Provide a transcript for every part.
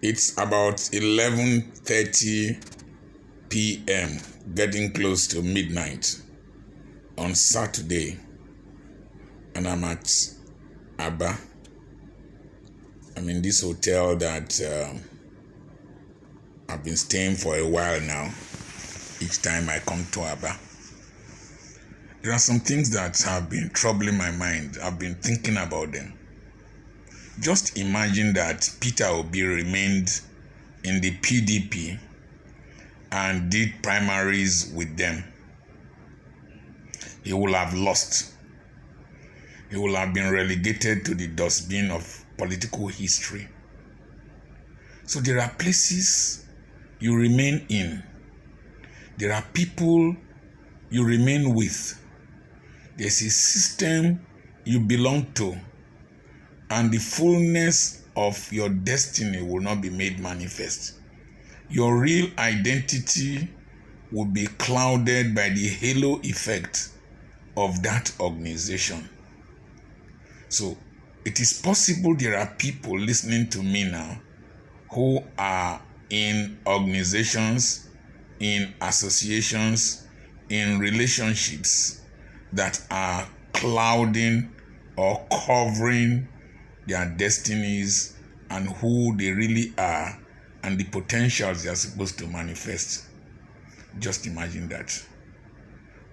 It's about 11:30 p.m., getting close to midnight on Saturday, and I'm at Aba. I'm in this hotel that I've been staying for a while now. Each time I come to Aba, there are some things that have been troubling my mind. I've been thinking about them. Just imagine that Peter Obi remained in the PDP and did primaries with them. He will have lost. He will have been relegated to the dustbin of political history. So there are places you remain in. There are people you remain with. There's a system you belong to, and the fullness of your destiny will not be made manifest. Your real identity will be clouded by the halo effect of that organization. So it is possible there are people listening to me now who are in organizations, in associations, in relationships that are clouding or covering their destinies and who they really are and the potentials they are supposed to manifest. Just imagine that.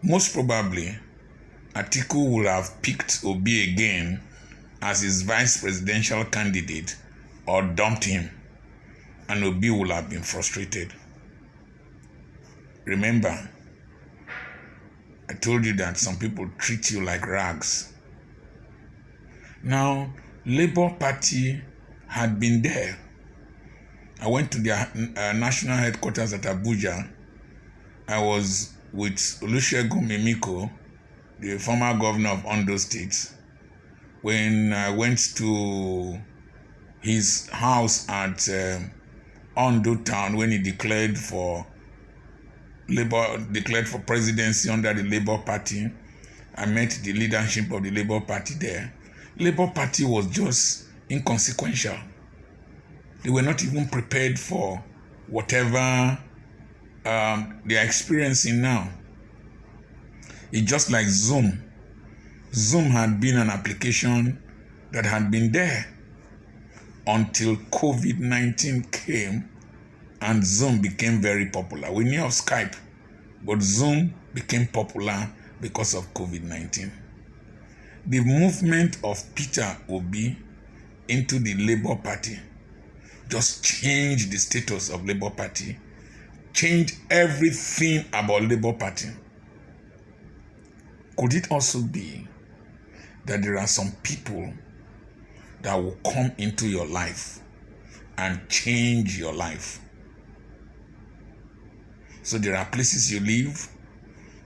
Most probably, Atiku will have picked Obi again as his vice presidential candidate or dumped him, and Obi will have been frustrated. Remember, I told you that some people treat you like rags. Now, Labour Party had been there. I went to their national headquarters at Abuja. I was with Olusegun Mimiko, the former governor of Ondo State. When I went to his house at Ondo Town, when he declared for presidency under the Labour Party, I met the leadership of the Labour Party there. Labour Party was just inconsequential. They were not even prepared for whatever they are experiencing now. It's just like Zoom. Zoom had been an application that had been there until COVID-19 came and Zoom became very popular. We knew of Skype, but Zoom became popular because of COVID-19. The movement of Peter Obi into the Labour Party just changed the status of Labour Party, changed everything about Labour Party. Could it also be that there are some people that will come into your life and change your life? So there are places you live,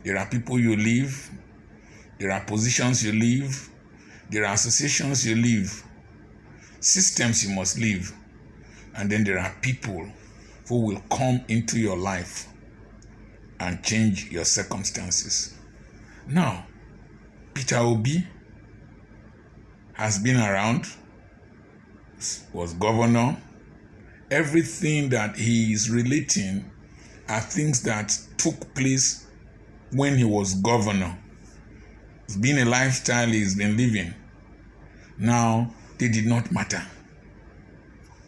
there are people you live, there are positions you live, there are associations you live, systems you must live, and then there are people who will come into your life and change your circumstances. Now, Peter Obi has been around, was governor. Everything that he is relating are things that took place when he was governor. It's been a lifestyle he's been living. Now, they did not matter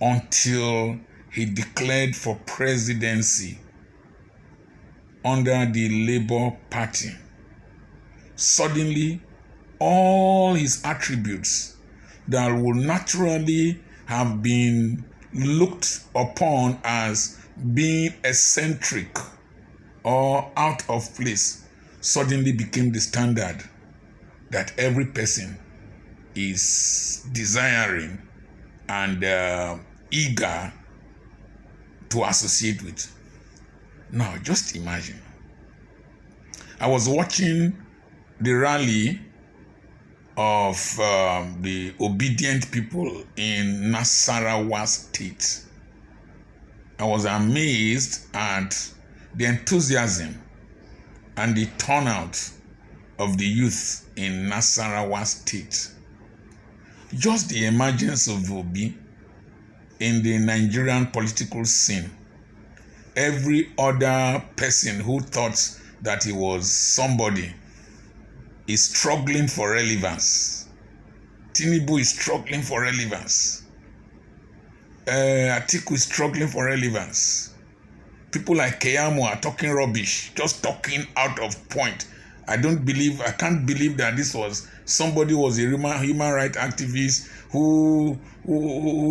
until he declared for presidency under the Labour Party. Suddenly, all his attributes that would naturally have been looked upon as being eccentric or out of place suddenly became the standard that every person is desiring and eager to associate with. Now, just imagine. I was watching the rally of the obedient people in Nasarawa State. I was amazed at the enthusiasm and the turnout of the youth in Nasarawa State. Just the emergence of Obi in the Nigerian political scene. Every other person who thought that he was somebody is struggling for relevance. Tinubu is struggling for relevance. Atiku is struggling for relevance. People like Keyamo are talking rubbish, just talking out of point. I can't believe that this was somebody who was a human rights activist who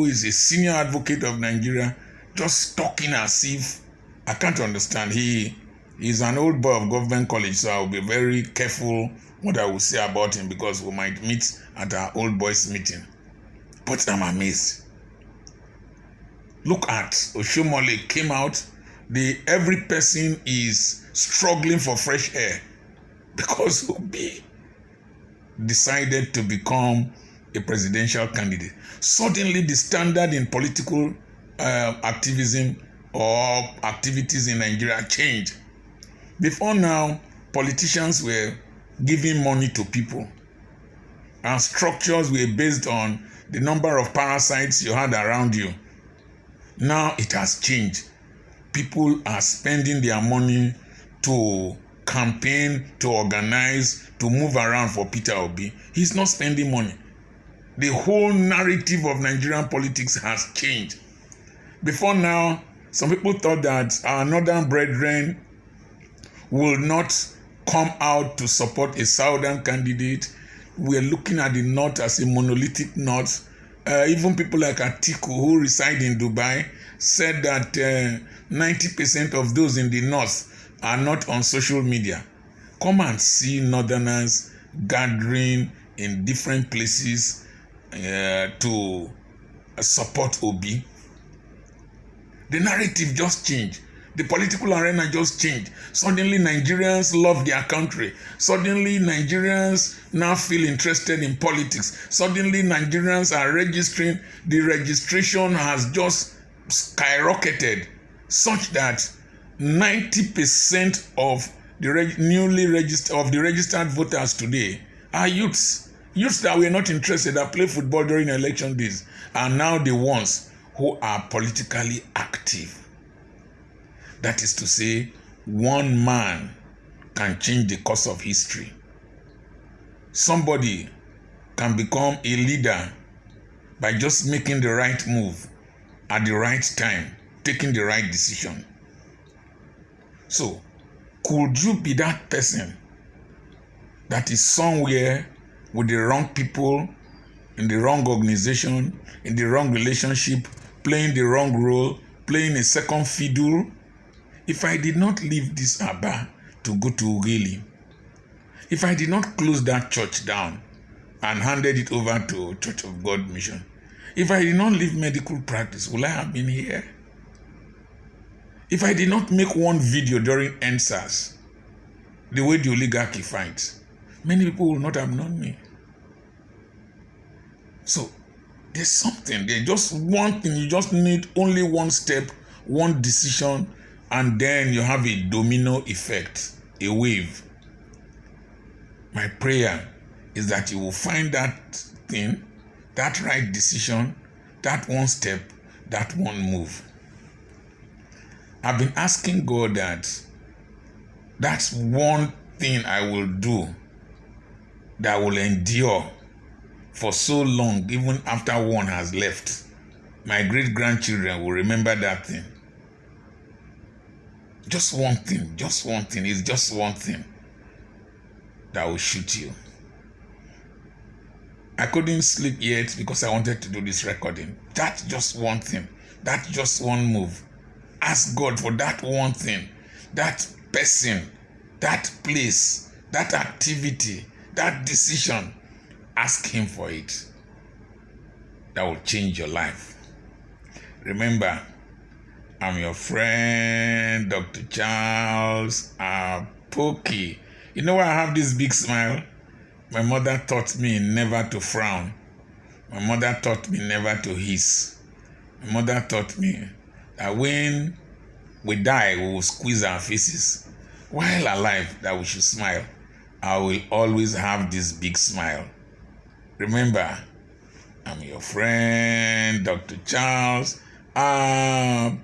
is a senior advocate of Nigeria, just talking as if, I can't understand. He's an old boy of government college, so I'll be very careful what I will say about him because we might meet at our old boys meeting. But I'm amazed. Look at Oshomole came out. Every person is struggling for fresh air because Obi decided to become a presidential candidate. Suddenly, the standard in political activism or activities in Nigeria changed. Before now, politicians were giving money to people, and structures were based on the number of parasites you had around you. Now it has changed. People are spending their money to campaign, to organize, to move around for Peter Obi. He's not spending money. The whole narrative of Nigerian politics has changed. Before now, some people thought that our northern brethren will not come out to support a southern candidate. We're looking at the north as a monolithic north. Even people like Atiku, who reside in Dubai, said that 90% of those in the north are not on social media. Come and see northerners gathering in different places to support Obi. The narrative just changed. The political arena just changed. Suddenly Nigerians love their country. Suddenly Nigerians now feel interested in politics. Suddenly Nigerians are registering. The registration has just skyrocketed such that 90% of the registered voters today are youths. Youths that were not interested, that play football during election days, are now the ones who are politically active. That is to say, one man can change the course of history. Somebody can become a leader by just making the right move at the right time, taking the right decision. So, could you be that person that is somewhere with the wrong people, in the wrong organization, in the wrong relationship, playing the wrong role, playing a second fiddle? If I did not leave this Aba to go to Ughelli, if I did not close that church down and handed it over to Church of God Mission, if I did not leave medical practice, would I have been here? If I did not make one video during NSAS, the way the oligarchy fights, many people will not have known me. So, there's something, there's just one thing, you just need only one step, one decision, and then you have a domino effect, a wave. My prayer is that you will find that thing, that right decision, that one step, that one move. I've been asking God that's one thing I will do that will endure for so long, even after one has left. My great-grandchildren will remember that thing. Just one thing, it's just one thing that will shoot you. I couldn't sleep yet because I wanted to do this recording. That's just one thing, that's just one move. Ask God for that one thing, that person, that place, that activity, that decision. Ask Him for it. That will change your life. Remember, I'm your friend, Dr. Charles Apoki. You know why I have this big smile? My mother taught me never to frown. My mother taught me never to hiss. My mother taught me that when we die, we will squeeze our faces. While alive, that we should smile. I will always have this big smile. Remember, I'm your friend, Dr. Charles Apoki.